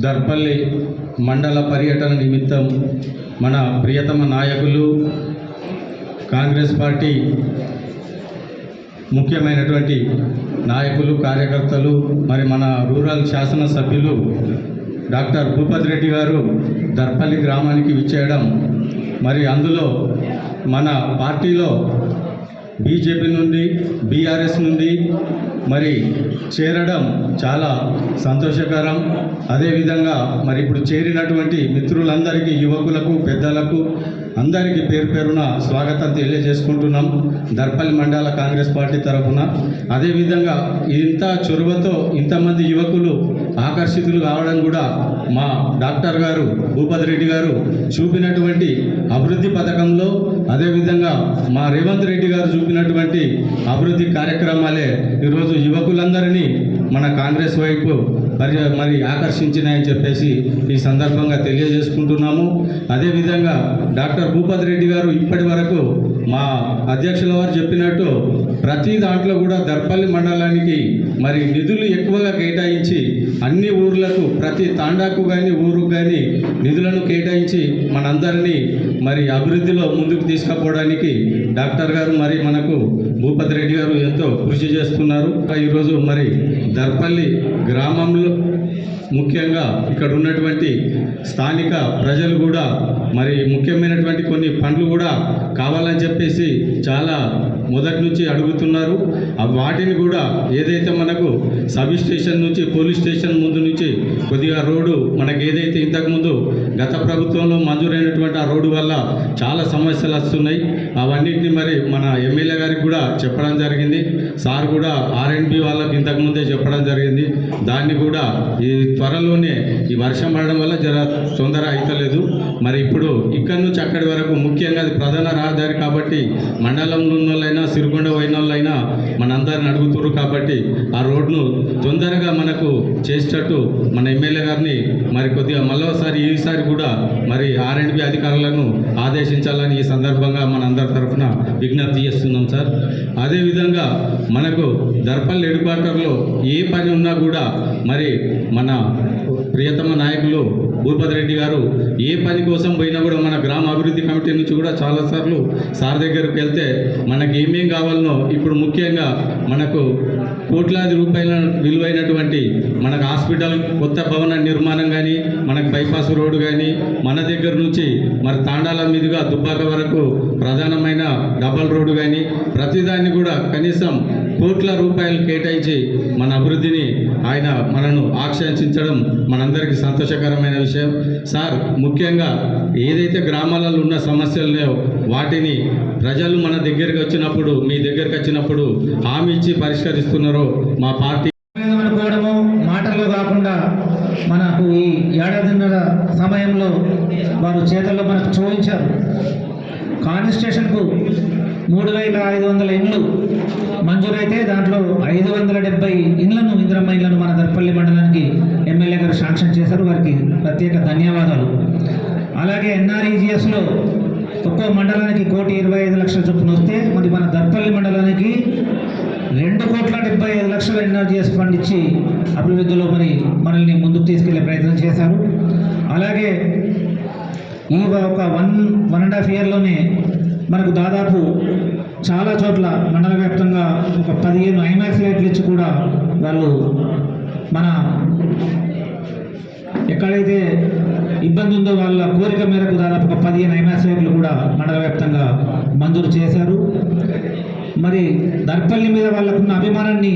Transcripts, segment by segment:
దర్పల్లి మండల పర్యటన నిమిత్తం మన ప్రియతమ నాయకులు కాంగ్రెస్ పార్టీ ముఖ్యమైనటువంటి నాయకులు కార్యకర్తలు మరి మన రూరల్ శాసనసభ్యులు డాక్టర్ భూపతి రెడ్డి గారు దర్పల్లి గ్రామానికి విచ్చేయడం మరి అందులో మన పార్టీలో బీజేపీ నుండి బీఆర్ఎస్ నుండి మరి చేరడం చాలా సంతోషకరం. అదేవిధంగా మరి ఇప్పుడు చేరినటువంటి మిత్రులందరికీ యువకులకు పెద్దలకు అందరికీ పేరు పేరున స్వాగతం తెలియజేసుకుంటున్నాం దర్పల్లి మండల కాంగ్రెస్ పార్టీ తరఫున. అదేవిధంగా ఇంత చొరవతో ఇంతమంది యువకులు ఆకర్షితులు కావడం కూడా మా డాక్టర్ గారు భూపతి రెడ్డి గారు చూపినటువంటి అభివృద్ధి పథకంలో, అదేవిధంగా మా రేవంత్ రెడ్డి గారు చూపినటువంటి అభివృద్ధి కార్యక్రమాలే ఈరోజు యువకులందరినీ మన కాంగ్రెస్ వైపు మరి ఆకర్షించినాయని చెప్పేసి ఈ సందర్భంగా తెలియజేసుకుంటున్నాము. అదేవిధంగా డాక్టర్ భూపతి రెడ్డి గారు ఇప్పటి వరకు మా అధ్యక్షుల వారు చెప్పినట్టు ప్రతి దాంట్లో కూడా దర్పల్లి మండలానికి మరి నిధులు ఎక్కువగా కేటాయించి అన్ని ఊర్లకు ప్రతి తాండాకు కానీ ఊరుకు కానీ నిధులను కేటాయించి మనందరినీ మరి అభివృద్ధిలో ముందుకు తీసుకుపోవడానికి డాక్టర్ గారు మరి మనకు భూపతి రెడ్డి గారు ఎంతో కృషి చేస్తున్నారు. ఈరోజు మరి దర్పల్లి గ్రామంలో ముఖ్యంగా ఇక్కడ ఉన్నటువంటి స్థానిక ప్రజలు కూడా మరి ముఖ్యమైనటువంటి కొన్ని పనులు కూడా కావాలని చెప్పేసి చాలా మొదటి నుంచి అడుగుతున్నారు. వాటిని కూడా ఏదైతే మనకు సబ్ స్టేషన్ నుంచి పోలీస్ స్టేషన్ ముందు నుంచి కొద్దిగా రోడ్డు మనకు ఏదైతే ఇంతకుముందు గత ప్రభుత్వంలో మంజూరైనటువంటి ఆ రోడ్డు వల్ల చాలా సమస్యలు వస్తున్నాయి. అవన్నిటిని మరి మన ఎమ్మెల్యే గారికి కూడా చెప్పడం జరిగింది. సార్ కూడా ఆర్ఎండ్బి వాళ్ళకి ఇంతకుముందే చెప్పడం జరిగింది. దాన్ని కూడా ఈ త్వరలోనే ఈ వర్షం పడడం వల్ల జర తొందర అవుతలేదు. మరి ఇప్పుడు ఇక్కడి నుంచి అక్కడి వరకు ముఖ్యంగా అది ప్రధాన రహదారి కాబట్టి మండలంలో ఉన్న వాళ్ళైనా సిరికొండ పోయిన వాళ్ళైనా మనందరిని అడుగుతున్నారు కాబట్టి ఆ రోడ్ను తొందరగా మనకు చేసేటట్టు మన ఎమ్మెల్యే గారిని మరి కొద్దిగా మళ్ళీసారి ఈసారి కూడా మరి ఆర్ఎండ్బి అధికారులను ఆదేశించాలని ఈ సందర్భంగా మనందరి తరఫున విజ్ఞప్తి చేస్తున్నాం సార్. అదేవిధంగా మనకు దర్పల్లి హెడ్ క్వార్టర్లో ఏ పని ఉన్నా కూడా మరి మన ప్రియతమ నాయకులు భూపతి రెడ్డి గారు ఏ పని కోసం పోయినా కూడా మన గ్రామ అభివృద్ధి కమిటీ నుంచి కూడా చాలాసార్లు సార్ దగ్గరికి వెళ్తే మనకి ఏమేం కావాలనో ఇప్పుడు ముఖ్యంగా మనకు కోట్లాది రూపాయల విలువైనటువంటి మనకు హాస్పిటల్ కొత్త భవన నిర్మాణం కానీ మనకు బైపాస్ రోడ్డు కానీ మన దగ్గర నుంచి మరి తాండాల మీదుగా దుబ్బాక వరకు ప్రధానమైన డబల్ రోడ్డు కానీ ప్రతిదాన్ని కూడా కనీసం కోట్ల రూపాయలు కేటాయించి మన అభివృద్ధిని ఆయన మనను ఆకాంక్షించడం మనందరికీ సంతోషకరమైన విషయం. సార్ ముఖ్యంగా ఏదైతే గ్రామాలలో ఉన్న సమస్యలు లేవో వాటిని ప్రజలు మన దగ్గరికి వచ్చినప్పుడు మీ దగ్గరికి వచ్చినప్పుడు హామీ ఇచ్చి పరిష్కరిస్తున్నారో మా పార్టీ అనుకోవడము మాటల్లో కాకుండా మనకు ఈ ఏడాదిన్నర సమయంలో వారు చేతల్లో మనకు చూపించారు. కాన్స్టిట్యూషన్కు 3,500 ఇండ్లు మంజూరైతే దాంట్లో 570 ఇండ్లను ఇందిరమ్మ ఇండ్లను మన దర్పల్లి మండలానికి ఎమ్మెల్యే గారు శాంక్షన్ చేశారు. వారికి ప్రత్యేక ధన్యవాదాలు. అలాగే ఎన్ఆర్ఈజిఎస్లో ఒక్కో మండలానికి 1,25,00,000 చొప్పున వస్తే మరి మన దర్పల్లి మండలానికి 2,75,00,000 ఎన్ఆర్జిఎస్ ఫండ్ ఇచ్చి అభివృద్ధిలో మరి మనల్ని ముందుకు తీసుకెళ్లే ప్రయత్నం చేశారు. అలాగే ఈ ఒక 1.5 ఇయర్లోనే మనకు దాదాపు చాలా చోట్ల మండల వ్యాప్తంగా ఒక 15 ఐమాక్స్ లైట్లు ఇచ్చి కూడా వాళ్ళు మన ఎక్కడైతే ఇబ్బంది ఉందో వాళ్ళ కోరిక మేరకు దాదాపు ఒక 15 ఐమాక్స్ లైట్లు కూడా మండల వ్యాప్తంగా మంజూరు చేశారు. మరి దర్పల్లి మీద వాళ్ళకున్న అభిమానాన్ని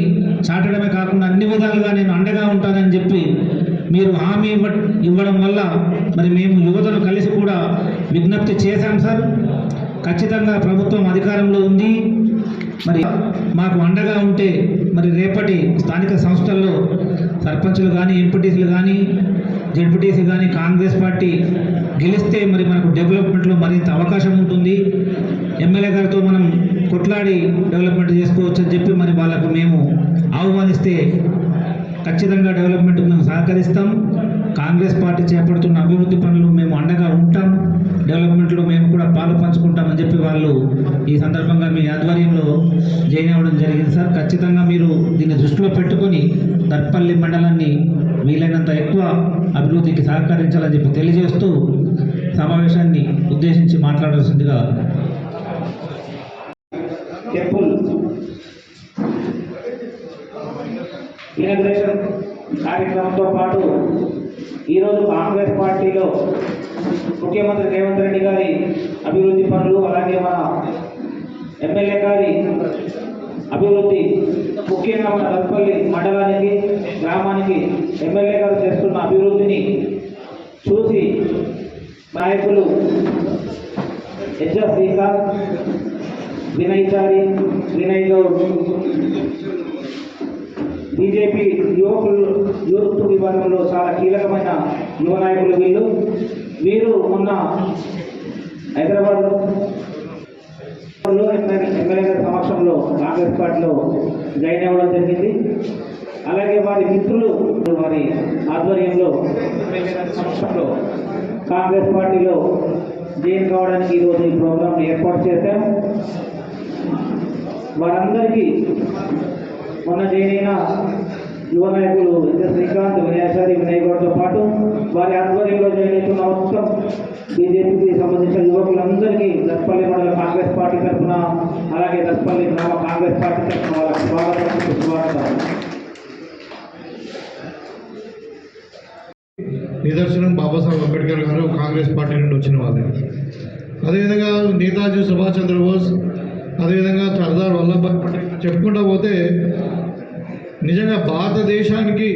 చాటడమే కాకుండా అన్ని విధాలుగా నేను అండగా ఉంటానని చెప్పి మీరు హామీ ఇవ్వడం వల్ల మరి మేము యువతను కలిసి కూడా విజ్ఞప్తి చేశాం సార్. ఖచ్చితంగా ప్రభుత్వం అధికారంలో ఉంది, మరి మాకు అండగా ఉంటే మరి రేపటి స్థానిక సంస్థల్లో సర్పంచులు కానీ ఎంపీటీసీలు కానీ జెడ్పీటీసీ కానీ కాంగ్రెస్ పార్టీ గెలిస్తే మరి మనకు డెవలప్మెంట్లో మరింత అవకాశం ఉంటుంది. ఎమ్మెల్యే గారితో మనం కొట్లాడి డెవలప్మెంట్ చేసుకోవచ్చు అని చెప్పి మరి వాళ్ళకు మేము ఆహ్వానిస్తే ఖచ్చితంగా డెవలప్మెంట్కి మేము సహకరిస్తాం. కాంగ్రెస్ పార్టీ చేపడుతున్న అభివృద్ధి పనులు మేము అండగా ఉంటాం, డెవలప్మెంట్లో మేము కూడా పాలు పంచుకుంటామని చెప్పి వాళ్ళు ఈ సందర్భంగా మీ ఆధ్వర్యంలో జాయిన్ అవ్వడం జరిగింది సార్. ఖచ్చితంగా మీరు దీన్ని దృష్టిలో పెట్టుకొని దర్పల్లి మండలాన్ని వీలైనంత ఎక్కువ అభివృద్ధికి సహకరించాలని చెప్పి తెలియజేస్తూ సమావేశాన్ని ఉద్దేశించి మాట్లాడాల్సిందిగా టెంపుల్ ఇనాగ్రేషన్ కార్యక్రమంతో పాటు ఈరోజు కాంగ్రెస్ పార్టీలో ముఖ్యమంత్రి రేవంత్ రెడ్డి గారి అభివృద్ధి పనులు, అలాగే మన ఎమ్మెల్యే గారి అభివృద్ధి, ముఖ్యంగా మన దర్పల్లి మండలానికి గ్రామానికి ఎమ్మెల్యే గారు చేస్తున్న అభివృద్ధిని చూసి నాయకులు హెచ్ఎస్ శ్రీకాంత్, వినయ్ చారి, వినయ్ గౌడ్, బీజేపీ యూత్ విభాగంలో చాలా కీలకమైన యువ నాయకులు వీరు మొన్న హైదరాబాద్ ఎమ్మెల్యే గారి సమక్షంలో కాంగ్రెస్ పార్టీలో జాయిన్ అవ్వడం జరిగింది. అలాగే వారి మిత్రులు వారి ఆధ్వర్యంలో ఎమ్మెల్యే గారి సమక్షంలో కాంగ్రెస్ పార్టీలో జాయిన్ కావడానికి ఈరోజు ఈ ప్రోగ్రాం ఏర్పాటు చేశాం. వారందరికీ మొన్న జాయిన్ అయిన యువ నాయకులు హెచ్ఎస్ శ్రీకాంత్, వినయాచారి, వినయ్ గౌడ్తో పాటు వారి ఆధ్వర్యంలో జాయిన్ అవుతున్న మొత్తం బీజేపీకి సంబంధించిన యువకులందరికీ దర్పల్లి మండల కాంగ్రెస్ పార్టీ తరఫున, అలాగే దర్పల్లి గ్రామ కాంగ్రెస్ పార్టీ తరఫున వాళ్ళకి స్వాగతం. నిదర్శనం బాబాసాహెబ్ అంబేద్కర్ గారు కాంగ్రెస్ పార్టీ నుండి వచ్చిన వాళ్ళే. అదేవిధంగా నేతాజీ సుభాష్ చంద్రబోస్, అదేవిధంగా సర్దార్ వల్లభాయ్ పటేల్ చెప్పుకుంటూ పోతే నిజంగా భారతదేశానికి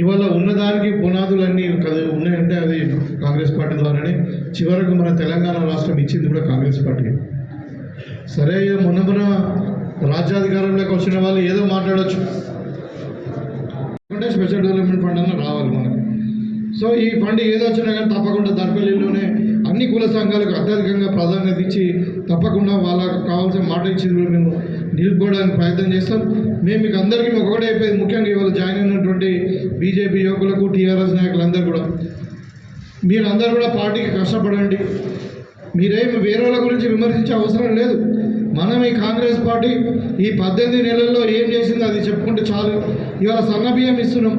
ఇవాళ ఉన్నదానికి పునాదులన్నీ ఉన్నాయంటే అది కాంగ్రెస్ పార్టీ ద్వారానే. చివరకు మన తెలంగాణ రాష్ట్రం ఇచ్చింది కూడా కాంగ్రెస్ పార్టీ. సరే, మొన్న రాజ్యాధికారంలోకి వచ్చిన వాళ్ళు ఏదో మాట్లాడవచ్చు అంటే స్పెషల్ డెవలప్మెంట్ ఫండ్ అన్న రావాలి మనకు. సో ఈ ఫండ్ ఏదో వచ్చినా కానీ తప్పకుండా దర్పల్లిలోనే అన్ని కుల సంఘాలకు అత్యధికంగా ప్రాధాన్యత ఇచ్చి తప్పకుండా వాళ్ళకు కావాల్సిన మాట ఇచ్చింది కూడా మేము నిలుపుకోవడానికి ప్రయత్నం చేస్తాం. మేము మీకు అందరికీ ఒకటే అయిపోయింది, ముఖ్యంగా ఇవాళ జాయిన్ అయినటువంటి బీజేపీ యువకులకు, టీఆర్ఎస్ నాయకులందరూ కూడా మీరందరూ కూడా పార్టీకి కష్టపడండి. మీరేమి వేరే వాళ్ళ గురించి విమర్శించే అవసరం లేదు. మనం ఈ కాంగ్రెస్ పార్టీ ఈ 18 నెలల్లో ఏం చేసిందో అది చెప్పుకుంటే చాలు. ఇవాళ సన్నబియ్యం ఇస్తున్నాం,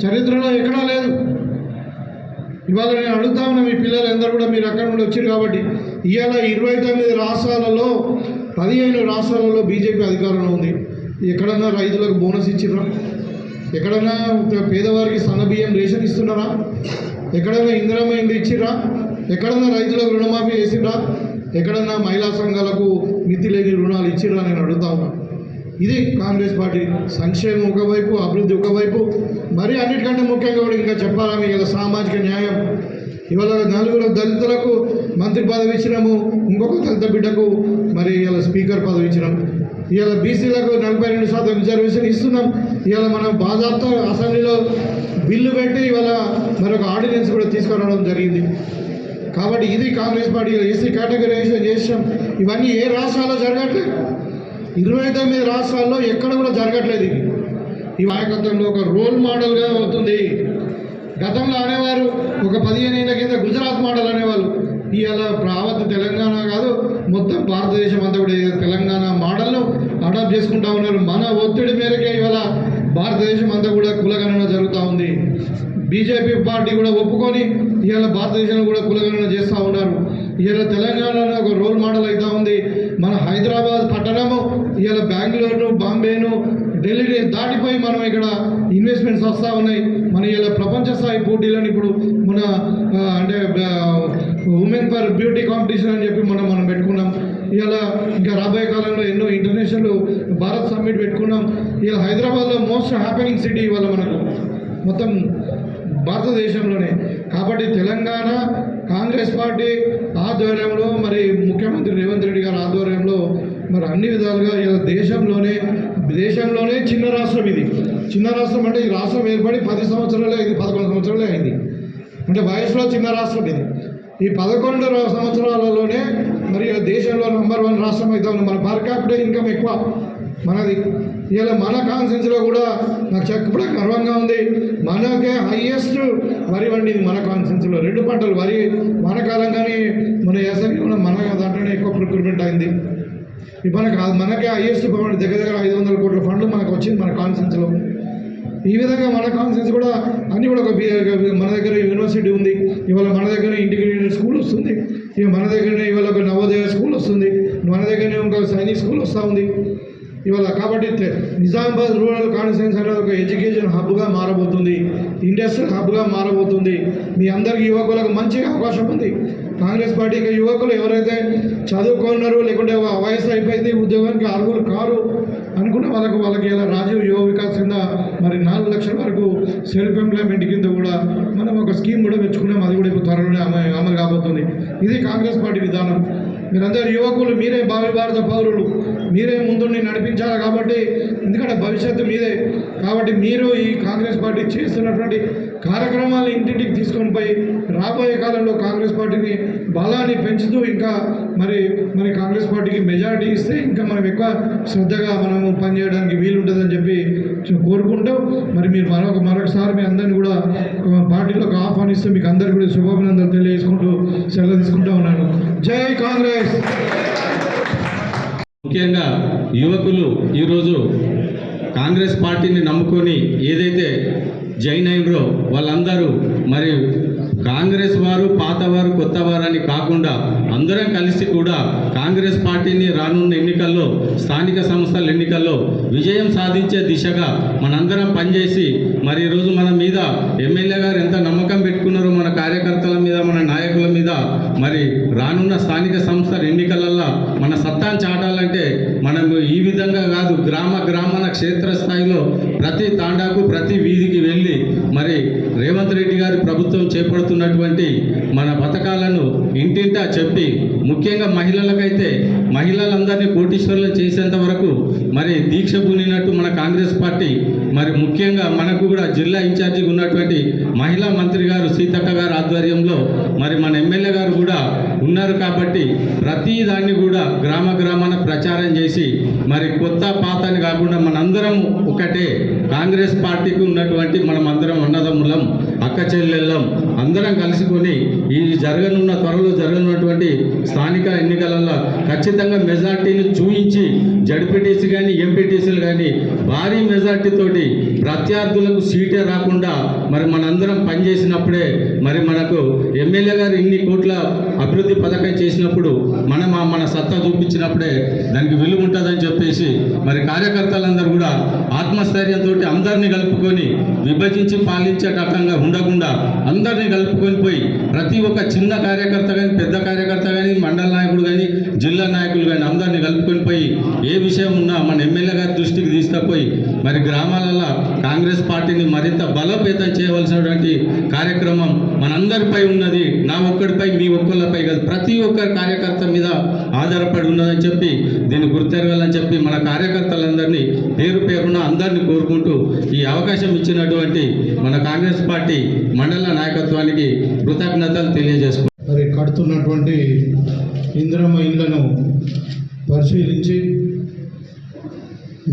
చరిత్రలో ఎక్కడా లేదు. ఇవాళ నేను అడుగుతా ఉన్నా, మీ పిల్లలందరూ కూడా మీరు అక్కడ నుండి వచ్చారు కాబట్టి ఇవాళ 29 రాష్ట్రాలలో 15 రాష్ట్రాలలో బీజేపీ అధికారంలో ఉంది. ఎక్కడన్నా రైతులకు బోనస్ ఇచ్చిర్రా? ఎక్కడన్నా పేదవారికి సన్నబియ్యం రేషన్ ఇస్తున్నారా? ఎక్కడన్నా ఇందిరమ్మ ఇండ్లు ఇచ్చిర్రా? ఎక్కడన్నా రైతులకు రుణమాఫీ చేసిర్రా? ఎక్కడన్నా మహిళా సంఘాలకు మితి లేని రుణాలు ఇచ్చిర్రా? నేను అడుగుతా ఉన్నా. ఇది కాంగ్రెస్ పార్టీ సంక్షేమం ఒకవైపు, అభివృద్ధి ఒకవైపు, మరి అన్నిటికంటే ముఖ్యంగా కూడా ఇంకా చెప్పాలని ఇలా సామాజిక న్యాయం. ఇవాళ 4 దళితులకు మంత్రి పదవి ఇచ్చినాము, ఇంకొక దళిత బిడ్డకు మరి ఇలా స్పీకర్ పదవి ఇచ్చినాం. ఇవాళ బీసీలకు 42% రిజర్వేషన్ ఇస్తున్నాం. ఇవాళ మనం బాజాప్తా అసెంబ్లీలో బిల్లు పెట్టి ఇవాళ మరొక ఆర్డినెన్స్ కూడా తీసుకురావడం జరిగింది. కాబట్టి ఇది కాంగ్రెస్ పార్టీ ఎస్సీ కేటగరైజేషన్ చేసాం. ఇవన్నీ ఏ రాష్ట్రాల్లో జరగట్లేదు, 29 రాష్ట్రాల్లో ఎక్కడ కూడా జరగట్లేదు. ఈ నాయకత్వంలో ఒక రోల్ మోడల్గా అవుతుంది. గతంలో అనేవారు, ఒక 15 ఏళ్ళ కింద గుజరాత్ మోడల్ అనేవాళ్ళు. ఇవాళ యావత్ తెలంగాణ కాదు, మొత్తం భారతదేశం అంతా కూడా తెలంగాణ మోడల్ను అడాప్ట్ చేసుకుంటా ఉన్నారు. మన ఒత్తిడి మేరకే ఇవాళ భారతదేశం అంతా కూడా కులగణన జరుగుతూ ఉంది. బీజేపీ పార్టీ కూడా ఒప్పుకొని ఇవాళ భారతదేశంలో కూడా కులగణన చేస్తూ ఉన్నారు. ఇవాళ తెలంగాణలో ఒక రోల్ మోడల్ అవుతూ ఉంది. మన హైదరాబాద్ పట్టణము ఇవాళ బెంగళూరును, బాంబేను, ఢిల్లీని దాటిపోయి మనం ఇక్కడ ఇన్వెస్ట్మెంట్స్ వస్తూ ఉన్నాయి. మన ఇలా ప్రపంచ స్థాయి పోటీలను ఇప్పుడు మన అంటే ఉమెన్ ఫర్ బ్యూటీ కాంపిటీషన్ అని చెప్పి మనం పెట్టుకున్నాం. ఇలా ఇంకా రాబోయే కాలంలో ఎన్నో ఇంటర్నేషనల్ భారత్ సమ్మిట్ పెట్టుకున్నాం. ఇలా హైదరాబాద్లో మోస్ట్ హ్యాపెనింగ్ సిటీ ఇవాళ మనకు మొత్తం భారతదేశంలోనే. కాబట్టి తెలంగాణ కాంగ్రెస్ పార్టీ ఆధ్వర్యంలో, మరి ముఖ్యమంత్రి రేవంత్ రెడ్డి గారి ఆధ్వర్యంలో మరి అన్ని విధాలుగా ఇలా దేశంలోనే చిన్న రాష్ట్రం ఇది. చిన్న రాష్ట్రం అంటే ఈ రాష్ట్రం ఏర్పడి 10 సంవత్సరాలే అయింది, 11 సంవత్సరాలే అయింది. అంటే వయసులో చిన్న రాష్ట్రం ఇది. ఈ 11 సంవత్సరాలలోనే మరి దేశంలో నంబర్ 1 రాష్ట్రం అయితే ఉంది. మన పర్ క్యాపిటల్ ఇన్కమ్ ఎక్కువ. మనది. ఇలా మన కాన్సెన్స్లో కూడా నాకు చెప్పడం గర్వంగా ఉంది. మనకే హైయెస్ట్ వరి వండింది మన కాన్సెన్స్లో. 2 పంటలు వరి వానకాలంగానే మన యాసంగి మన దాంట్లోనే ఎక్కువ ప్రొక్యూర్మెంట్ అయింది. మనకే హైయెస్ట్ దగ్గర 500 కోట్ల ఫండ్లు మనకు వచ్చింది మన కాన్సెన్స్లో. ఈ విధంగా మన కాన్సెన్స్ కూడా అన్నీ కూడా మన దగ్గర యూనివర్సిటీ ఉంది, ఇవాళ మన దగ్గర ఇంటిగ్రేటెడ్ స్కూల్ వస్తుంది, ఇక మన దగ్గరనే ఇవాళ ఒక నవోదయ స్కూల్ వస్తుంది, మన దగ్గరనే ఒక సైనిక్ స్కూల్ వస్తూ ఉంది ఇవాళ. కాబట్టి నిజామాబాద్ రూరల్ కాన్స్టిట్యున్సీ అనేది ఒక ఎడ్యుకేషన్ హబ్గా మారబోతుంది, ఇండస్ట్రియల్ హబ్గా మారబోతుంది. మీ అందరికీ యువకులకు మంచి అవకాశం ఉంది. కాంగ్రెస్ పార్టీకి యువకులు ఎవరైతే చదువుకున్నారో లేకుంటే వయసు అయిపోయింది ఉద్యోగానికి అర్హులు కారు అనుకున్న వాళ్ళకి ఇలా రాజీవ్ యువ వికాస్ కింద మరి 4 లక్షల వరకు సెల్ఫ్ ఎంప్లాయ్మెంట్ కింద కూడా మనం ఒక స్కీమ్ కూడా మెచ్చుకున్నాం. అది కూడా ఇప్పుడు త్వరలోనే అమలు కాబోతుంది. ఇది కాంగ్రెస్ పార్టీ విధానం. మీరందరూ యువకులు, మీరే భావి భారత పౌరులు, మీరే ముందుండి నడిపించాలి. కాబట్టి ఎందుకంటే భవిష్యత్తు మీదే. కాబట్టి మీరు ఈ కాంగ్రెస్ పార్టీ చేస్తున్నటువంటి కార్యక్రమాలను ఇంటింటికి తీసుకొని పోయి రాబోయే కాలంలో కాంగ్రెస్ పార్టీని బలాన్ని పెంచుతూ ఇంకా మరి కాంగ్రెస్ పార్టీకి మెజారిటీ ఇస్తే ఇంకా మనం ఎక్కువ శ్రద్ధగా మనము పనిచేయడానికి వీలుంటుందని చెప్పి కోరుకుంటూ మరి మీరు మరొకసారి మీ అందరినీ కూడా పార్టీలోకి ఆహ్వానిస్తూ మీకు అందరికీ కూడా శుభాభినందనలు తెలియజేసుకుంటూ సెలవు తీసుకుంటూ ఉన్నాను. జై కాంగ్రెస్. ముఖ్యంగా యువకులు ఈరోజు కాంగ్రెస్ పార్టీని నమ్ముకొని ఏదైతే జాయిన్ అయినరో వాళ్ళందరూ మరి కాంగ్రెస్ వారు పాతవారు కొత్తవారు అని కాకుండా అందరం కలిసి కూడా కాంగ్రెస్ పార్టీని రానున్న ఎన్నికల్లో స్థానిక సంస్థల ఎన్నికల్లో విజయం సాధించే దిశగా మనందరం పనిచేసి మరి ఈరోజు మన మీద ఎమ్మెల్యే గారు ఎంత నమ్మకం పెట్టుకున్నారో మన కార్యకర్తల మీద మన నాయకుల మీద మరి రానున్న స్థానిక సంస్థల ఎన్నికలలో మన సత్తాను చాటాలంటే మనం ఈ విధంగా కాదు, గ్రామాన క్షేత్రస్థాయిలో ప్రతి తాండాకు ప్రతి వీధికి వెళ్ళి మరి రేవంత్ రెడ్డి గారి ప్రభుత్వం చేపడుతున్నటువంటి మన పథకాలను ఇంటింటా చెప్పి ముఖ్యంగా మహిళలకైతే మహిళలందరినీ కోటీశ్వరులను చేసేంత వరకు మరి దీక్ష పూనినట్టు మన కాంగ్రెస్ పార్టీ మరి ముఖ్యంగా మనకు కూడా జిల్లా ఇన్ఛార్జిగా ఉన్నటువంటి మహిళా మంత్రి గారు సీతక్క గారి ఆధ్వర్యంలో మరి మన ఎమ్మెల్యే గారు కూడా ఉన్నారు. కాబట్టి ప్రతి దాన్ని కూడా గ్రామాన ప్రచారం చేసి మరి కొత్త పాత అని కాకుండా మనందరం ఒకటే కాంగ్రెస్ పార్టీకి ఉన్నటువంటి మనం అందరం అన్నదమ్ములం, అక్క చెల్లెళ్ళం, అందరం కలుసుకొని ఈ త్వరలో జరగనున్నటువంటి స్థానిక ఎన్నికలలో ఖచ్చితంగా మెజార్టీని చూయించి జడ్పీటీసీ కానీ ఎంపీటీసీలు కానీ భారీ మెజార్టీతోటి ప్రత్యర్థులకు సీటే రాకుండా మరి మనందరం పనిచేసినప్పుడే మరి మనకు ఎమ్మెల్యే గారు ఇన్ని కోట్ల అభివృద్ధి పథకం చేసినప్పుడు మన సత్తా చూపించినప్పుడే దానికి విలువ ఉంటుందని చెప్పేసి మరి కార్యకర్తలందరూ కూడా ఆత్మస్థైర్యంతో అందరినీ కలుపుకొని విభజించి పాలించే రకంగా ఉండకుండా అందరినీ కలుపుకొని పోయి ప్రతి ఒక్క చిన్న కార్యకర్త కానీ పెద్ద కార్యకర్త కానీ మండల నాయకుడు కానీ జిల్లా నాయకులు కానీ అందరినీ కలుపుకొని పోయి ఏ విషయం ఉన్నా మన ఎమ్మెల్యే గారి దృష్టికి తీసుకుపోయి మరి గ్రామాలలో కాంగ్రెస్ పార్టీని మరింత బలోపేతం చేయవలసినటువంటి కార్యక్రమం మనందరిపై ఉన్నది. నా ఒక్కడిపై మీ ఒక్కళ్ళపై కాదు, ప్రతి ఒక్క కార్యకర్త మీద ఆధారపడి ఉన్నదని చెప్పి దీన్ని గుర్తెరగాలని చెప్పి మన కార్యకర్తలందరినీ పేరున అందరినీ కోరుకుంటూ ఈ అవకాశం ఇచ్చినటువంటి మన కాంగ్రెస్ పార్టీ మండల నాయకత్వానికి కృతజ్ఞతలు తెలియజేసుకుంటాం. మరి కడుతున్నటువంటి ఇందిరమ్మ ఇళ్లను పరిశీలించి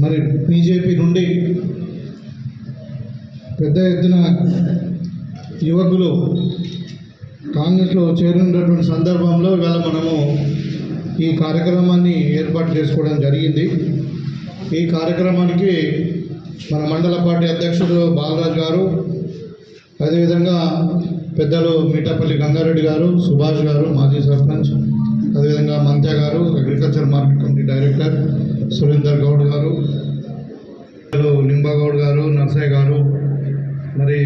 మరి బీజేపీ నుండి పెద్ద ఎత్తున యువకులు కాంగ్రెస్లో చేరున్నటువంటి సందర్భంలో ఇవాళ మనము ఈ కార్యక్రమాన్ని ఏర్పాటు చేసుకోవడం జరిగింది. ఈ కార్యక్రమానికి మన మండల పార్టీ అధ్యక్షుడు బాలరాజ్ గారు, అదేవిధంగా పెద్దలు మీటపల్లి గంగారెడ్డి గారు, సుభాష్ గారు మాజీ సర్పంచ్, అదేవిధంగా మంత్య గారు agriculture market committee director, Surender Goud గారు, లింబాగౌడ్ గారు, నర్సయ్య గారు, మరి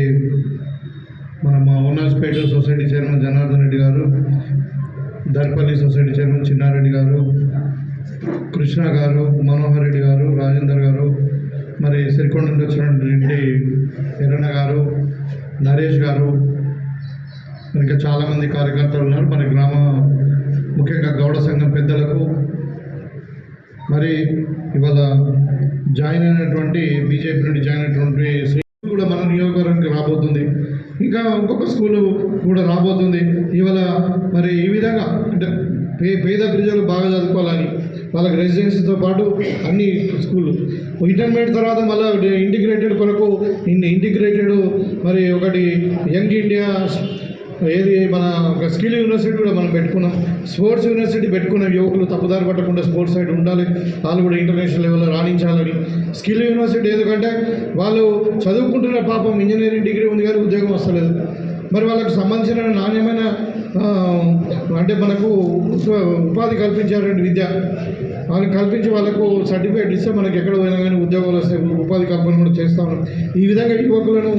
మన ఓనర్స్పేట సొసైటీ చైర్మన్ జనార్దన్ రెడ్డి గారు, దర్పల్లి సొసైటీ చైర్మన్ చిన్నారెడ్డి గారు, కృష్ణ గారు, మనోహర్ రెడ్డి గారు, రాజేందర్ గారు, మరి సిరికొండ నుండి వచ్చినటువంటి ఎర్రన్న గారు, నరేష్ గారు, ఇంకా చాలామంది కార్యకర్తలు ఉన్నారు. మన ముఖ్యంగా గౌడ సంఘం పెద్దలకు మరి ఇవాళ జాయిన్ అయినటువంటి బీజేపీ నుండి జాయిన్ అయినటువంటి స్కూల్ కూడా మన నియోజకవర్గానికి రాబోతుంది. ఇంకా ఇంకొక స్కూలు కూడా రాబోతుంది. ఇవాళ మరి ఈ విధంగా అంటే పేద ప్రజలు బాగా చదువుకోవాలని వాళ్ళకి రెసిడెన్సీతో పాటు అన్ని స్కూళ్ళు. ఇంటర్మీడియట్ తర్వాత మళ్ళీ ఇంటిగ్రేటెడ్ కొరకు ఇంటిగ్రేటెడ్ మరి ఒకటి యంగ్ ఇండియా ఏది మన ఒక స్కిల్ యూనివర్సిటీ కూడా మనం పెట్టుకున్నాం, స్పోర్ట్స్ యూనివర్సిటీ పెట్టుకున్నాం. యువకులు తప్పుదారి పట్టకుండా స్పోర్ట్స్ సైడ్ ఉండాలి, వాళ్ళు కూడా ఇంటర్నేషనల్ లెవెల్లో రాణించాలని. స్కిల్ యూనివర్సిటీ ఎందుకంటే వాళ్ళు చదువుకుంటున్న పాపం ఇంజనీరింగ్ డిగ్రీ ఉంది కానీ ఉద్యోగం వస్తలేదు. మరి వాళ్ళకు సంబంధించిన నాణ్యమైన అంటే మనకు ఉపాధి కల్పించారంటే విద్య వాళ్ళకి కల్పించి వాళ్ళకు సర్టిఫికేట్ ఇస్తే మనకి ఎక్కడ పోయినా కానీ ఉద్యోగాలు వస్తే ఉపాధి కల్పన కూడా చేస్తా ఉన్నాం. ఈ విధంగా యువకులను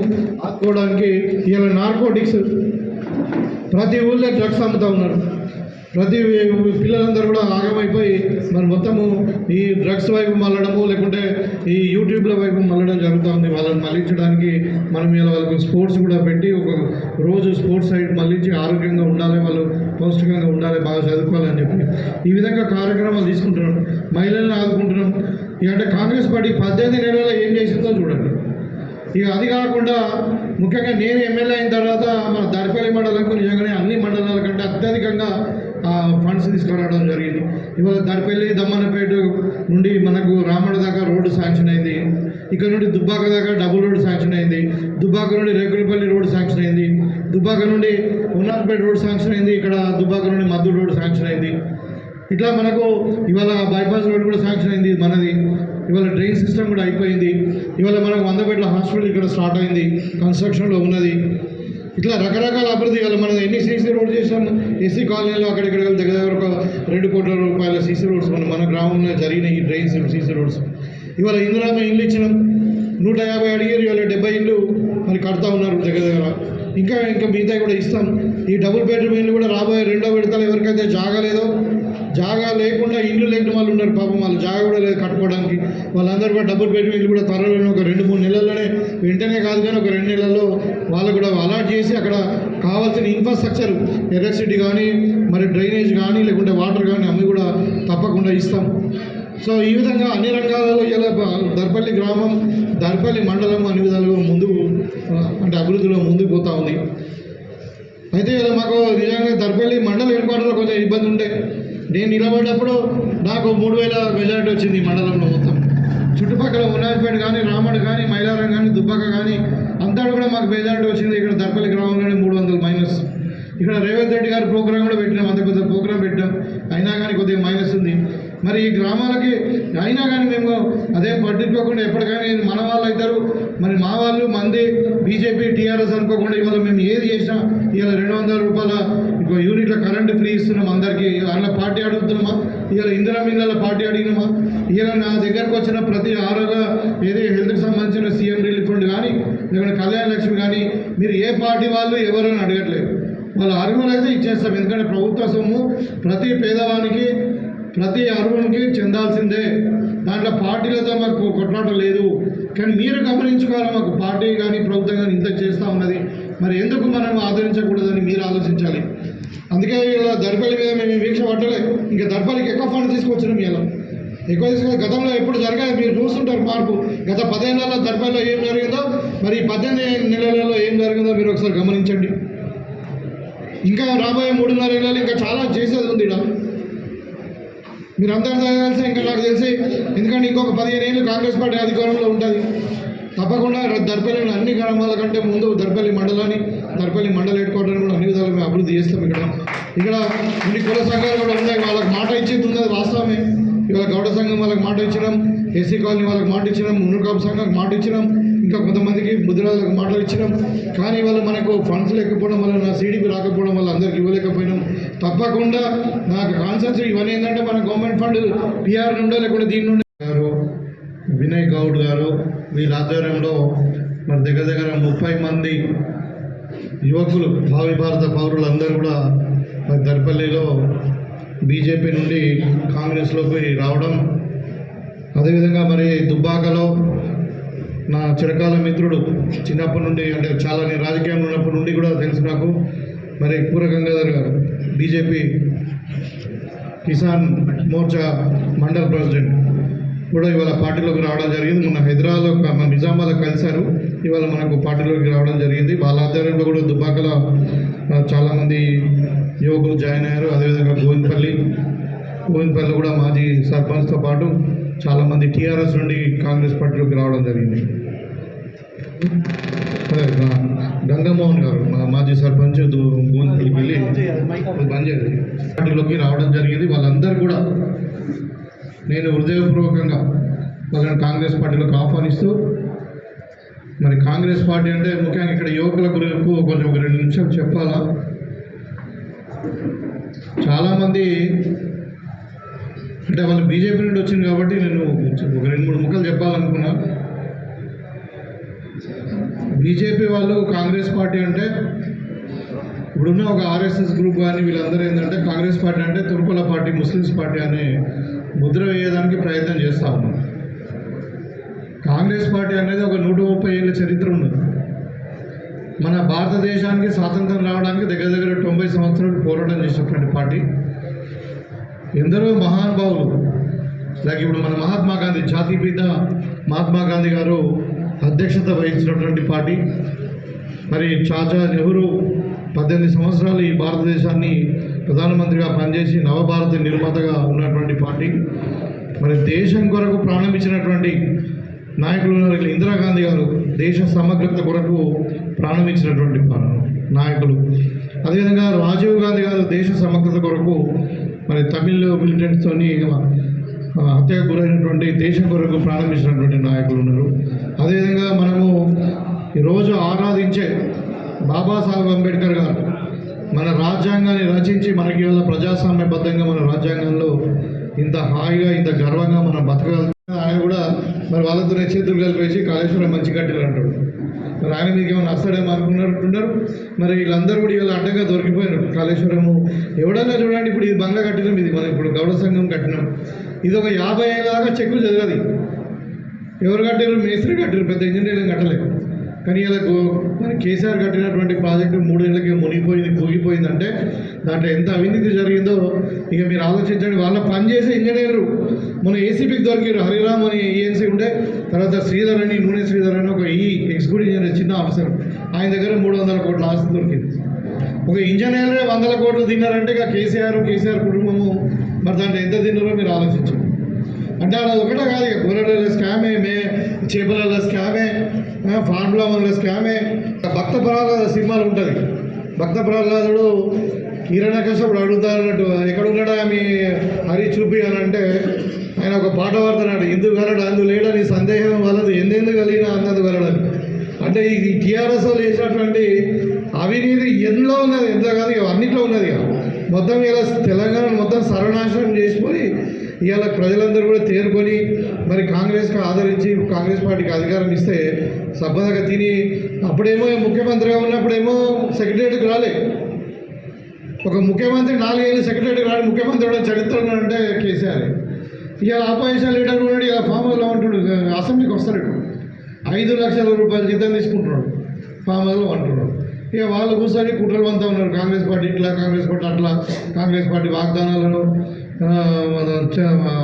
ఆదుకోవడానికి ఇలా నార్కోటిక్స్ ప్రతి ఊళ్ళో డ్రగ్స్ అమ్ముతూ ఉన్నారు. ప్రతి పిల్లలందరూ కూడా ఆగమైపోయి మరి మొత్తము ఈ డ్రగ్స్ వైపు మళ్ళడము లేకుంటే ఈ యూట్యూబ్ల వైపు మళ్ళడం జరుగుతుంది. వాళ్ళని మళ్ళించడానికి మనం ఇలా వాళ్ళకు స్పోర్ట్స్ కూడా పెట్టి ఒక రోజు స్పోర్ట్స్ సైడ్ మళ్ళించి ఆరోగ్యంగా ఉండాలి, వాళ్ళు పౌష్టికంగా ఉండాలి, బాగా చదువుకోవాలని చెప్పి ఈ విధంగా కార్యక్రమాలు తీసుకుంటున్నాం. మహిళలను ఆదుకుంటున్నాం. ఇక అంటే కాంగ్రెస్ పార్టీ 18 నెలల్లో ఏం చేసిందో చూడండి. ఇక అది కాకుండా ముఖ్యంగా నేను ఎమ్మెల్యే అయిన తర్వాత మన దర్పల్లి మండలంకు నిజంగానే అన్ని మండలాల కంటే అత్యధికంగా ఫండ్స్ తీసుకురావడం జరిగింది. ఇవాళ దర్పల్లి దమ్మన్నపేట నుండి మనకు రామడ దాకా రోడ్డు శాంక్షన్ అయింది. ఇక్కడ నుండి దుబ్బాక దాకా డబుల్ రోడ్డు శాంక్షన్ అయింది. దుబ్బాక నుండి రేకులపల్లి రోడ్డు శాంక్షన్ అయింది. దుబ్బాక నుండి ఉన్నార్పేట రోడ్డు శాంక్షన్ అయింది. ఇక్కడ దుబ్బాక నుండి మద్దూరు రోడ్డు శాంక్షన్ అయింది. ఇట్లా మనకు ఇవాళ బైపాస్ రోడ్ కూడా శాంక్షన్ అయింది మనది. ఇవాళ డ్రైన్ సిస్టమ్ కూడా అయిపోయింది. ఇవాళ మనకు 100 బెడ్ల హాస్పిటల్ ఇక్కడ స్టార్ట్ అయింది, కన్స్ట్రక్షన్లో ఉన్నది. ఇట్లా రకరకాల అభివృద్ధి. ఇవాళ మనం ఎన్ని సీసీ రోడ్ చేసాం, ఎస్సీ కాలనీలో అక్కడిక్కడ దగ్గర ఒక 2 కోట్ల రూపాయల సీసీ రోడ్స్ మన గ్రామంలో జరిగిన ఈ డ్రైన్స్ సీసీ రోడ్స్. ఇవాళ ఇందిరామ ఇల్లు ఇచ్చినాం, 150 అడిగారు, ఇవాళ 70 ఇల్లు మరి కడతా ఉన్నారు దగ్గర. ఇంకా మిగతా కూడా ఇస్తాం. ఈ డబుల్ బెడ్రూమ్ ఇల్లు కూడా రాబోయే 2వ విడతలో ఎవరికైతే జాగా లేదో, జాగా లేకుండా ఇల్లు లేని వాళ్ళు ఉన్నారు పాపం, వాళ్ళు జాగా కూడా లేదు కట్టుకోవడానికి, వాళ్ళందరూ కూడా డబుల్ బెడ్రూమ్ ఇల్లు కూడా త్వరలోనే ఒక 2-3 నెలల్లోనే, వెంటనే కాదు కానీ ఒక 2 నెలల్లో వాళ్ళు కూడా అలాట్ చేసి అక్కడ కావాల్సిన ఇన్ఫ్రాస్ట్రక్చర్ ఎలక్ట్రిసిటీ కానీ మరి డ్రైనేజ్ కానీ లేకుంటే వాటర్ కానీ అవి కూడా తప్పకుండా ఇస్తాం. సో ఈ విధంగా అన్ని రంగాలలో ఇలా దర్పల్లి గ్రామం, దర్పల్లి మండలం అన్ని విధాలుగా ముందుకు అంటే అభివృద్ధిలో ముందుకు పోతూ ఉంది. అయితే ఇలా మాకు నిజంగా దర్పల్లి మండల హెడ్ క్వార్టర్లో కొంచెం ఇబ్బంది ఉండే. నేను నిలబడ్డప్పుడు నాకు 3000 మెజారిటీ వచ్చింది ఈ మండలంలో మొత్తం. చుట్టుపక్కల ఉన్నాజ్పేట కానీ, రామడ్ కానీ, మైలారం కానీ, దుబ్బాక కానీ అంతా కూడా మాకు మెజారిటీ వచ్చింది. ఇక్కడ దర్పల్లి గ్రామంలోనే 300 మైనస్. ఇక్కడ రేవంత్ రెడ్డి గారి ప్రోగ్రాం కూడా పెట్టినాం, అంత పెద్ద ప్రోగ్రాం పెట్టాం, అయినా కానీ కొద్దిగా మైనస్ ఉంది. మరి ఈ గ్రామాలకి అయినా కానీ మేము అదేం పట్టించుకోకుండా ఎప్పటికైనా మన వాళ్ళు అవుతారు, మరి మా వాళ్ళు మంది బీజేపీ టీఆర్ఎస్ అనుకోకుండా ఇవాళ మేము ఏది చేసినా ఇవాళ 200 రూపాయల యూనిట్ల కరెంటు ఫ్రీ ఇస్తున్నాం అందరికీ. అలా పార్టీ అడుగుతున్నామా? ఇవాళ ఇందిరా మిల్లల పార్టీ అడిగినామా? ఇవాళ నా దగ్గరకు వచ్చిన ప్రతి ఆరోగ్య ఏది హెల్త్కి సంబంధించిన సీఎం రిలీఫ్ ఫండ్ కానీ లేకుంటే కళ్యాణ లక్ష్మి కానీ మీరు ఏ పార్టీ వాళ్ళు ఎవరైనా అడగట్లేదు. వాళ్ళు అర్హులైతే ఇచ్చేస్తాం. ఎందుకంటే ప్రభుత్వ సొమ్ము ప్రతి పేదవానికి ప్రతి అర్హునికి చెందాల్సిందే. దాంట్లో పార్టీలతో మాకు కొట్లాట లేదు. కానీ మీరు గమనించుకోవాలి, మాకు పార్టీ కానీ ప్రభుత్వం కానీ ఇంత చేస్తూ ఉన్నది, మరి ఎందుకు మనం ఆదరించకూడదని మీరు ఆలోచించాలి. అందుకే ఇలా దర్పల్లి మీద మేము వీక్ష పట్టలే, ఇంకా దర్పల్లికి ఎక్కువ ఫండ్ తీసుకొచ్చినాం. ఇలా ఎక్కువ తీసుకొని గతంలో ఎప్పుడు జరగదు, మీరు చూస్తుంటారు మార్పు. గత 10 నెలల్లో దర్పల్లిలో ఏం జరిగిందో, మరి 18 నెలలలో ఏం జరిగిందో మీరు ఒకసారి గమనించండి. ఇంకా రాబోయే 3.5 నెలలు ఇంకా చాలా చేసేది ఉంది. ఇక్కడ మీరంతా తెలిసి ఇంకా నాకు తెలిసి, ఎందుకంటే ఇంకొక 15 ఏళ్ళు కాంగ్రెస్ పార్టీ అధికారంలో ఉంటుంది. తప్పకుండా దర్పల్లి అన్ని గ్రామాల కంటే ముందు దర్పల్లి మండలాన్ని, దర్పల్లి మండల హెడ్ క్వార్టర్ని కూడా అన్ని విధాలు మేము అభివృద్ధి చేస్తాం. ఇక్కడ కొన్ని కుల సంఘాలు కూడా ఉన్నాయి, వాళ్ళకి మాట ఇచ్చేది ఉన్నది వాస్తవమే. ఇవాళ గౌడ సంఘం వాళ్ళకి మాట ఇచ్చినాం, ఎస్సీ కాలనీ వాళ్ళకి మాట ఇచ్చినాం, మున్నూరు సంఘానికి మాట ఇచ్చినాం, ఇంకా కొంతమందికి ముద్రాలకు మాటలు ఇచ్చినాం. కానీ వాళ్ళు మనకు ఫండ్స్ లేకపోవడం వల్ల, నా సీడీపీ రాకపోవడం వల్ల అందరికి ఇవ్వలేకపోయినాం. తప్పకుండా నాకు కాన్సెప్ట్స్ ఇవన్నీ ఏంటంటే మన గవర్నమెంట్ ఫండ్ పిఆర్ నుండో లేకుంటే దీని నుండి గారు, వినయ్ గౌడ్ గారు వీళ్ళ ఆధ్వర్యంలో మన దగ్గర 30 మంది యువకులు, భావి భారత పౌరులందరూ కూడా దర్పల్లిలో బీజేపీ నుండి కాంగ్రెస్లోకి రావడం, అదేవిధంగా మరి దుబ్బాకలో నా చిరకాల మిత్రుడు చిన్నప్పటి నుండి, అంటే చాలా నేను రాజకీయంలో ఉన్నప్పటి నుండి కూడా తెలుసు నాకు, మరి కూర గంగాధర్ గారు బీజేపీ కిసాన్ మోర్చా మండల్ ప్రెసిడెంట్ కూడా ఇవాళ పార్టీలోకి రావడం జరిగింది. మొన్న హైదరాబాద్లో మన నిజామాబాద్లో కలిశారు, ఇవాళ మనకు పార్టీలోకి రావడం జరిగింది. వాళ్ళ ఆధ్వర్యంలో కూడా దుబ్బాకలో చాలామంది యువకులు జాయిన్ అయ్యారు. అదేవిధంగా గోవిందపల్లి ఊహింపల్లి కూడా మాజీ సర్పంచ్తో పాటు చాలామంది టీఆర్ఎస్ నుండి కాంగ్రెస్ పార్టీలోకి రావడం జరిగింది. గంగమోహన్ గారు మాజీ సర్పంచ్ గోవిందపల్లికి వెళ్ళి బంద్ చేయాలి పార్టీలోకి రావడం జరిగింది. వాళ్ళందరూ కూడా నేను హృదయపూర్వకంగా వాళ్ళని కాంగ్రెస్ పార్టీలోకి ఆహ్వానిస్తూ, మరి కాంగ్రెస్ పార్టీ అంటే ముఖ్యంగా ఇక్కడ యువకుల గురించి కొంచెం ఒక 2 నిమిషాలు చెప్పాలా. చాలామంది అంటే వాళ్ళు బీజేపీ నుండి వచ్చింది కాబట్టి నేను ఒక 2-3 ముక్కలు చెప్పాలనుకున్నా. బీజేపీ వాళ్ళు కాంగ్రెస్ పార్టీ అంటే ఇప్పుడున్న ఒక ఆర్ఎస్ఎస్ గ్రూప్ కానీ వీళ్ళందరూ ఏంటంటే కాంగ్రెస్ పార్టీ అంటే తుర్కుల పార్టీ, ముస్లిమ్స్ పార్టీ అనే ముద్ర వేయడానికి ప్రయత్నం చేస్తూ ఉన్నారు. కాంగ్రెస్ పార్టీ అనేది ఒక 130 ఏళ్ళ చరిత్ర ఉన్నది. మన భారతదేశానికి స్వాతంత్రం రావడానికి దగ్గర 90 సంవత్సరాలు పోరాటం చేసినటువంటి పార్టీ. ఎందరో మహానుభావులు లైక్ ఇప్పుడు మన మహాత్మా గాంధీ, జాతిపిత మహాత్మా గాంధీ గారు అధ్యక్షత వహించినటువంటి పార్టీ. మరి చాచా నెహ్రూ 18 సంవత్సరాలు ఈ భారతదేశాన్ని ప్రధానమంత్రిగా పనిచేసి నవభారత నిర్మాతగా ఉన్నటువంటి పార్టీ. మరి దేశం కొరకు ప్రాణం ఇచ్చినటువంటి నాయకులు ఉన్నారు. ఇందిరాగాంధీ గారు దేశ సమగ్రత కొరకు ప్రాణం ఇచ్చినటువంటి నాయకులు. అదేవిధంగా రాజీవ్ గాంధీ గారు దేశ సమగ్రత కొరకు మరి తమిళ్ మిలిటెంట్స్తో హత్యకు గురైనటువంటి దేశం కొరకు ప్రారంభించినటువంటి నాయకులు ఉన్నారు. అదేవిధంగా మనము ఈరోజు ఆరాధించే బాబాసాహెబ్ అంబేద్కర్ గారు మన రాజ్యాంగాన్ని రచించి మనకి ఇవాళ ప్రజాస్వామ్యబద్ధంగా మన రాజ్యాంగంలో ఇంత హాయిగా ఇంత గర్వంగా మనం బతకగలుగుతాం. ఆయన కూడా మరి వాళ్ళతోనే చేతులు కలిపేసి కాళేశ్వరం మంచి కట్టిలు అంటాడు. మరి ఆయన మీకు ఏమైనా వస్తాడేమో అనుకున్నట్టున్నారు. మరి వీళ్ళందరూ కూడా ఇలా అడ్డంగా దొరికిపోయారు. కాళేశ్వరము ఎవడన్నా చూడండి, ఇప్పుడు ఇది బంగ్లా కట్టినాం, ఇది మనం ఇప్పుడు గౌడ సంఘం కట్టినాం. ఇది ఒక 50 ఏళ్ళ దాకా చెక్కులు చదివది. ఎవరు కట్టారు? మేస్త్రి కట్టారు, పెద్ద ఇంజనీరింగ్ కట్టలేదు. కానీ ఇలా మరి కేసీఆర్ కట్టినటువంటి ప్రాజెక్టు 3 ఏళ్ళకి మునిగిపోయింది, కూగిపోయిందంటే దాంట్లో ఎంత అవినీతి జరిగిందో ఇక మీరు ఆలోచించండి. వాళ్ళ పనిచేసే ఇంజనీరు మన ఏసీపీకి దొరికారు. హరిరామ్ అని ఈఎన్సీ ఉండే, తర్వాత శ్రీధర్ అని, నూనె శ్రీధర్ అని ఒక ఎగ్జిక్యూటివ్ ఇంజనీర్ చిన్న ఆఫీసర్, ఆయన దగ్గర 300 కోట్ల ఆస్తి దొరికింది. ఒక ఇంజనీరే 100 కోట్లు తిన్నారంటే ఇక కేసీఆర్ కుటుంబము మరి దాంట్లో ఎంత తిన్నారో మీరు ఆలోచించండి. అంటే అది ఒకటే కాదు, ఇక గొర్రెల స్కామే, చేపల స్కామే, ఫార్ములా వన్ల స్కామే. భక్త ప్రహ్లాద సినిమాలు ఉంటుంది. భక్త ప్రహ్లాదుడు హిరణ్యకశిపుడు అడుగుతారన్నట్టు, ఎక్కడ ఉన్నాడా మీ హరి చూపి అని అంటే ఆయన ఒక పాట పాడుతున్నాడు, ఎందుకు గలడు అందు లేడని సందేహం వలదు, ఎందెందుకు కలిగినా అన్నది గలడని. అంటే ఈ టీఆర్ఎస్ వాళ్ళు చేసినటువంటి అవినీతి ఎందులో ఉన్నది, ఎంత కాదు ఇక అన్నిట్లో ఉన్నది. ఇక మొత్తం ఇలా తెలంగాణ మొత్తం సర్వనాశనం చేసిపోయి ఇవాళ ప్రజలందరూ కూడా తేరుకొని మరి కాంగ్రెస్కి ఆదరించి కాంగ్రెస్ పార్టీకి అధికారం ఇస్తే సబ్బదగా తిని, అప్పుడేమో ముఖ్యమంత్రిగా ఉన్నప్పుడేమో సెక్రటరీకి రాలే. ఒక ముఖ్యమంత్రి 4 ఏళ్ళు సెక్రటరీకి రాడు, ముఖ్యమంత్రి కూడా చరిత్ర ఉన్నాడంటే కేసీఆర్. ఇవాళ ఆపోజిషన్ లీడర్ ఉన్నాడు, ఇలా ఫామ్ హౌస్లో ఉంటున్నాడు, అసెంబ్లీకి వస్తాడు, 5 లక్షల రూపాయలు జీతం తీసుకుంటున్నాడు, ఫామ్ హౌస్లో అంటున్నాడు. ఇక వాళ్ళు కూర్చొని కుట్రలు అంతా ఉన్నారు, కాంగ్రెస్ పార్టీ ఇట్లా, కాంగ్రెస్ పార్టీ అట్లా, కాంగ్రెస్ పార్టీ వాగ్దానాలను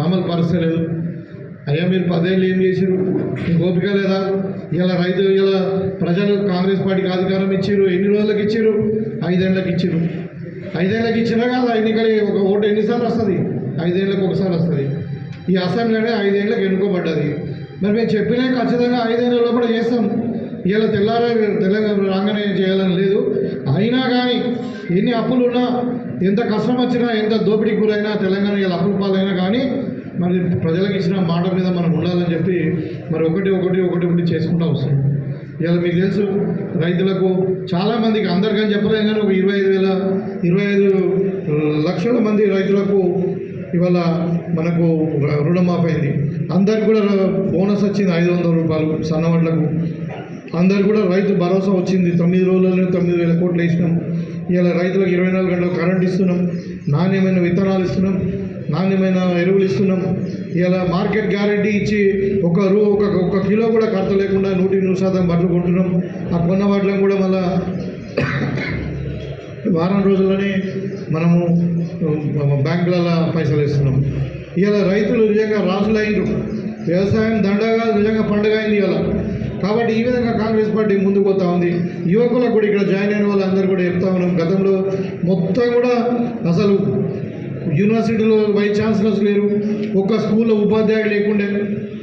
అమలు పరచలేదు. అయ్యా మీరు 10 ఏళ్ళు ఏం చేశారు? మీకు ఓపిక లేదా? ఇలా రైతులు, ఇలా ప్రజలు కాంగ్రెస్ పార్టీకి అధికారం ఇచ్చారు. ఎన్ని రోజులకు ఇచ్చారు? 5 ఏళ్ళకి ఇచ్చారు. 5 ఏళ్ళకి ఇచ్చినా కదా ఎన్నికలు ఒక ఓటు ఎన్నిసార్లు వస్తుంది? 5 ఏళ్ళకి ఒకసారి వస్తుంది. ఈ అసెంబ్లీనే 5 ఏళ్ళకి ఎన్నుకోబడ్డది. మరి మేము చెప్పినా ఖచ్చితంగా 5 ఏళ్ళలో కూడా చేస్తాం. ఇలా తెలంగాణ రాగానే చేయాలని లేదు. అయినా కానీ ఎన్ని అప్పులు ఉన్నా, ఎంత కష్టం వచ్చినా, ఎంత దోపిడీకి గురైనా, తెలంగాణ ఇలా అప్పుల పాలైనా కానీ మరి ప్రజలకు ఇచ్చిన మాట మీద మనం ఉండాలని చెప్పి మరి ఒకటి చేసుకుంటూ వస్తున్నాం. ఇలా మీకు తెలుసు, రైతులకు చాలామందికి, అందరికని చెప్పలేం కానీ ఒక 25 లక్షల మంది రైతులకు ఇవాళ మనకు రుణమాఫీ అయింది. అందరికి కూడా బోనస్ వచ్చింది 500 రూపాయలు సన్నవడ్లకు. అందరు కూడా రైతు భరోసా వచ్చింది. 9 రోజుల్లోనే 9,000 కోట్లు వేసినాం. ఇలా రైతులకు 24 గంటలు కరెంట్ ఇస్తున్నాం, నాణ్యమైన విత్తనాలు ఇస్తున్నాం, నాణ్యమైన ఎరువులు ఇస్తున్నాం. ఇలా మార్కెట్ గ్యారెంటీ ఇచ్చి ఒక కిలో కూడా ఖర్చు లేకుండా 100% బట్టలు కొంటున్నాం. ఆ కొన్న వాటిలను కూడా మళ్ళా వారం రోజుల్లోనే మనము బ్యాంకులలో పైసలు ఇస్తున్నాం. ఇలా రైతులు నిజంగా రాజులైనరు. వ్యవసాయం దండగా నిజంగా పండుగ అయింది ఇలా. కాబట్టి ఈ విధంగా కాంగ్రెస్ పార్టీ ముందుకు పోతా ఉంది. యువకులకు కూడా ఇక్కడ జాయిన్ అయిన వాళ్ళందరూ కూడా చెప్తా ఉన్నాం, గతంలో మొత్తం కూడా అసలు యూనివర్సిటీలో వైస్ ఛాన్సలర్స్ లేరు, ఒక్క స్కూల్లో ఉపాధ్యాయులు లేకుండే.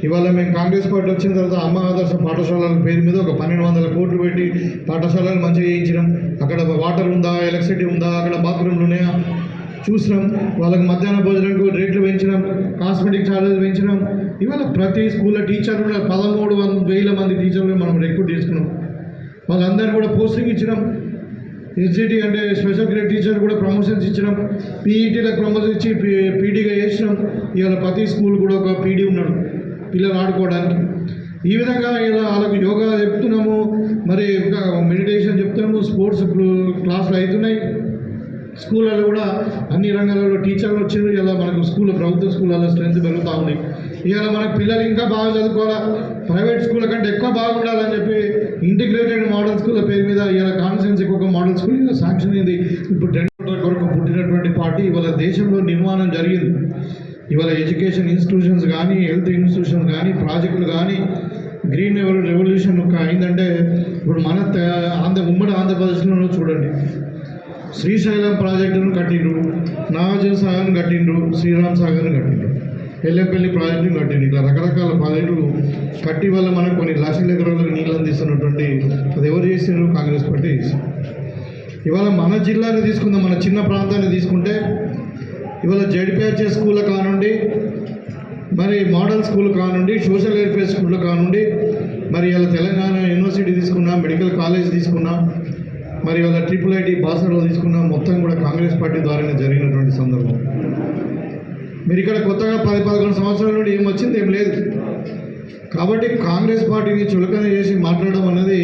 ఇవాళ మేము కాంగ్రెస్ పార్టీ వచ్చిన తర్వాత అమ్మ ఆదర్శ పాఠశాలల పేరు మీద ఒక 1200 కోట్లు పెట్టి పాఠశాలలు మంచిగా చేయించినాం. అక్కడ వాటర్ ఉందా, ఎలక్ట్రిసిటీ ఉందా, అక్కడ బాత్రూమ్లు ఉన్నాయా చూసినాం. వాళ్ళకి మధ్యాహ్న భోజనానికి రేట్లు పెంచినాం, కాస్మెటిక్ ఛార్జెస్ పెంచినాం. ఇవాళ ప్రతి స్కూల్లో టీచర్లు 13,000 మంది టీచర్లు మనం రిక్రూట్ చేసుకున్నాం. వాళ్ళందరినీ కూడా పోస్టింగ్ ఇచ్చినాం. ఎస్జిటి అంటే స్పెషల్ గ్రేడ్ టీచర్ కూడా ప్రమోషన్స్ ఇచ్చినాం. పీఈటీలకు ప్రమోషన్ ఇచ్చి పీడీగా చేసినాం. ఇవాళ ప్రతి స్కూల్ కూడా ఒక పీడీ ఉన్నాడు పిల్లలు ఆడుకోవడానికి. ఈ విధంగా ఇలా వాళ్ళకు యోగా చెప్తున్నాము, మరి ఇంకా మెడిటేషన్ చెప్తున్నాము, స్పోర్ట్స్ క్లాసులు అవుతున్నాయి. స్కూళ్ళలో కూడా అన్ని రంగాలలో టీచర్లు వచ్చారు. ఇలా మనకు స్కూల్ ప్రభుత్వ స్కూళ్ళలో స్ట్రెంత్ పెరుగుతూ ఉంది. ఇవాళ మనకు పిల్లలు ఇంకా బాగా చదువుకోవాలా, ప్రైవేట్ స్కూళ్ళ కంటే ఎక్కువ బాగుండాలని చెప్పి ఇంటిగ్రేటెడ్ మోడల్ స్కూళ్ళ పేరు మీద ఇవాళ కాన్స్టిట్యున్సీకి ఒక మోడల్ స్కూల్ ఇలా శాంక్షన్ అయింది. ఇప్పుడు 10 కొరకు పుట్టినటువంటి పార్టీ ఇవాళ దేశంలో నిర్మాణం జరిగింది. ఇవాళ ఎడ్యుకేషన్ ఇన్స్టిట్యూషన్స్ కానీ, హెల్త్ ఇన్స్టిట్యూషన్స్ కానీ, ప్రాజెక్టులు కానీ, గ్రీన్ రెవల్యూషన్ అయిందంటే ఇప్పుడు మన ఉమ్మడి ఆంధ్రప్రదేశ్లో చూడండి. శ్రీశైలం ప్రాజెక్టును కట్టిండ్రు, నాగార్జున సాగర్ను కట్టిండ్రు, శ్రీరామ్ సాగర్ను కట్టిండ్రు, ఎల్లంపల్లి ప్రాజెక్టును కట్టిండ్రు. ఇట్లా రకరకాల ప్రాజెక్టులు కట్టి వల్ల మనకు కొన్ని లక్షల ఎకరాలకు నీళ్ళు అందిస్తున్నటువంటి అది ఎవరు చేశారు? కాంగ్రెస్ పార్టీ చేశారు. ఇవాళ మన జిల్లాని తీసుకుందాం, మన చిన్న ప్రాంతాన్ని తీసుకుంటే ఇవాళ జెడ్పీహెచ్ఎస్ స్కూల్ కానుండి, మరి మోడల్ స్కూల్ కానుండి, సోషల్ వెల్ఫేర్ స్కూల్ కానుండి, మరి ఇలా తెలంగాణ యూనివర్సిటీ తీసుకున్నా, మెడికల్ కాలేజ్ తీసుకున్నా, మరి వాళ్ళ IIIT బాసరలో తీసుకున్న మొత్తం కూడా కాంగ్రెస్ పార్టీ ద్వారానే జరిగినటువంటి సందర్భం. మీరు ఇక్కడ కొత్తగా 10-11 సంవత్సరాల నుండి ఏం వచ్చింది ఏం లేదు. కాబట్టి కాంగ్రెస్ పార్టీని చులకన చేసి మాట్లాడడం అనేది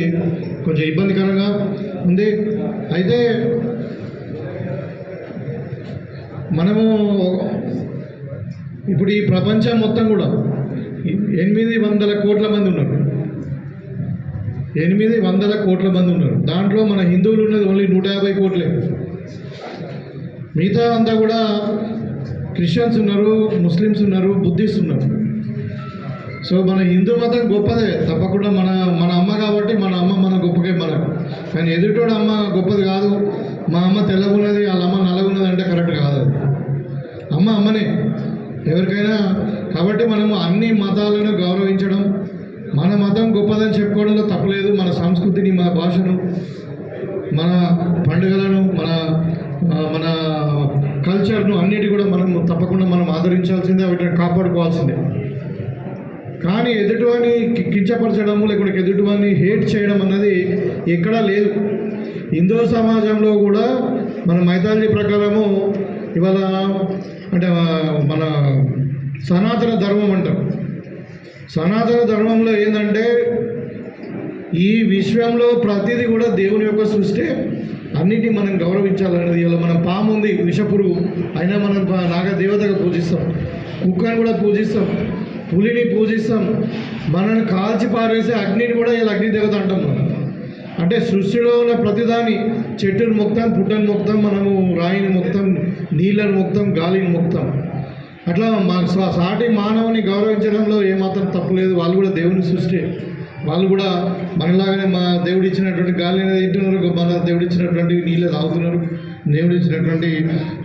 కొంచెం ఇబ్బందికరంగా ఉంది. అయితే మనము ఇప్పుడు ఈ ప్రపంచం మొత్తం కూడా 800 కోట్ల మంది ఉన్నారు. 800 కోట్ల మంది ఉన్నారు. దాంట్లో మన హిందువులు ఉన్నది ఓన్లీ 150 కోట్లే. మిగతా అంతా కూడా క్రిస్టియన్స్ ఉన్నారు, ముస్లిమ్స్ ఉన్నారు, బుద్ధిస్ట్ ఉన్నారు. సో మన హిందూ మతం గొప్పదే తప్పకుండా, మన అమ్మ కాబట్టి మన అమ్మ మన గొప్పకే మనకు. కానీ ఎదుటోడు అమ్మ గొప్పది కాదు. మా అమ్మ తెల్లగున్నది, వాళ్ళ అమ్మ నల్లగున్నది అంటే కరెక్ట్ కాదు. అది అమ్మ అమ్మనే ఎవరికైనా. కాబట్టి మనము అన్ని మతాలను గౌరవించడం, మన మతం గొప్పదని చెప్పుకోవడంలో తప్పలేదు. మన సంస్కృతిని, మన భాషను, మన పండుగలను, మన కల్చర్ను అన్నిటి కూడా మనం తప్పకుండా మనం ఆదరించాల్సిందే, వాటిని కాపాడుకోవాల్సిందే. కానీ ఎదుటివాన్ని కించపరచడము, లేకుంటే ఎదుటివాన్ని హేట్ చేయడం అన్నది ఎక్కడా లేదు. హిందూ సమాజంలో కూడా మన మైథాలజీ ప్రకారము ఇవాళ అంటే మన సనాతన ధర్మం అంటారు. సనాతన ధర్మంలో ఏంటంటే ఈ విశ్వంలో ప్రతిదీ కూడా దేవుని యొక్క సృష్టి, అన్నిటినీ మనం గౌరవించాలనేది. ఇలా మనం పాము ఉంది, విషపురుగు, అయినా మనం నాగదేవతగా పూజిస్తాం, కుక్కని కూడా పూజిస్తాం, పులిని పూజిస్తాం, మనల్ని కాల్చి పారేసే అగ్నిని కూడా ఇలా అగ్నిదేవత అంటాం మనం. అంటే సృష్టిలో ఉన్న ప్రతిదాన్ని, చెట్టును మొక్తాం, పుట్టను మొక్తాం, మనము రాయిని మొక్తాం, నీళ్ళను మొక్తాం, గాలిని మొక్తాం. అట్లా మా సాటి మానవుని గౌరవించడంలో ఏమాత్రం తప్పులేదు. వాళ్ళు కూడా దేవుని సృష్టి, వాళ్ళు కూడా మనలాగానే మా దేవుడు ఇచ్చినటువంటి గాలిని తింటున్నారు, మన దేవుడు ఇచ్చినటువంటి నీళ్ళు తాగుతున్నారు, దేవుడు ఇచ్చినటువంటి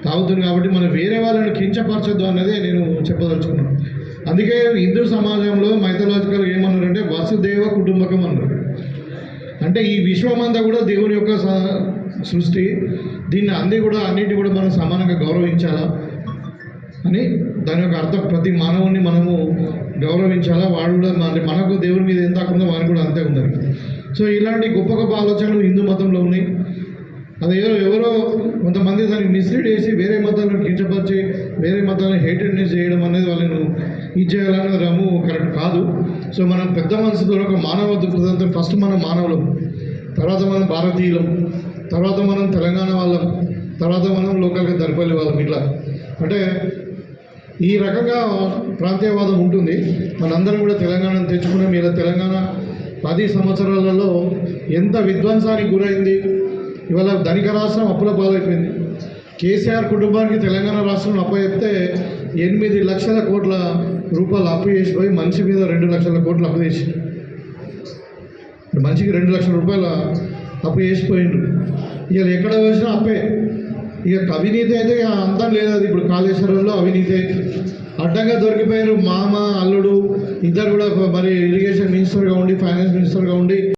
తాగుతున్నారు. కాబట్టి మనం వేరే వాళ్ళని కించపరచొద్దు అన్నదే నేను చెప్పదలుచుకున్నాను. అందుకే హిందూ సమాజంలో మైథలాజికల్ ఏమన్నారంటే వసుదేవ కుటుంబకం అన్నారు. అంటే ఈ విశ్వమంతా కూడా దేవుని యొక్క సృష్టి, దీన్ని అన్నిటి కూడా మనం సమానంగా గౌరవించాలా అని దాని యొక్క అర్థం. ప్రతి మానవుని మనము గౌరవించాలా, వాడు కూడా మనకు దేవుని మీద ఎంత ఉందో వారికి కూడా అంతే ఉండాలి. సో ఇలాంటి గొప్ప గొప్ప ఆలోచనలు హిందూ మతంలో ఉన్నాయి. అది ఎవరో కొంతమంది దాన్ని మిస్లీడ్ చేసి వేరే మతాలను కించపరిచి వేరే మతాలను హేటెడ్నెస్ చేయడం అనేది వాళ్ళను ఇది చేయాలనేది కరెక్ట్ కాదు. సో మనం పెద్ద మనసుతో ఒక మానవ దృక్పథంతో ఫస్ట్ మనం మానవులం, తర్వాత మనం భారతీయులం, తర్వాత మనం తెలంగాణ వాళ్ళం, తర్వాత మనం లోకల్గా దర్పల్లి వాళ్ళం. ఇట్లా అంటే ఈ రకంగా ప్రాంతీయవాదం ఉంటుంది. మనందరం కూడా తెలంగాణను తెచ్చుకున్నాం. ఇలా తెలంగాణ 10 సంవత్సరాలలో ఎంత విధ్వంసానికి గురైంది. ఇవాళ ధనిక రాష్ట్రం అప్పుల పాలైపోయింది. కేసీఆర్ కుటుంబానికి తెలంగాణ రాష్ట్రం అప్పు చెప్తే 8 లక్షల కోట్ల రూపాయలు అప్పు చేసిపోయి మనిషి మీద 2 లక్షల కోట్లు అప్పు చేసి, మనిషికి 2 లక్షల రూపాయల అప్పు చేసిపోయిండ్రు. ఇవాళ ఎక్కడ వేసినా అప్పే. ఇక అవినీతి అయితే ఇక అంతం లేదు. అది ఇప్పుడు కాళేశ్వరంలో అవినీతి అడ్డంగా దొరికిపోయారు. మామ అల్లుడు ఇద్దరు కూడా మరి ఇరిగేషన్ మినిస్టర్గా ఉండి ఫైనాన్స్ మినిస్టర్గా ఉండి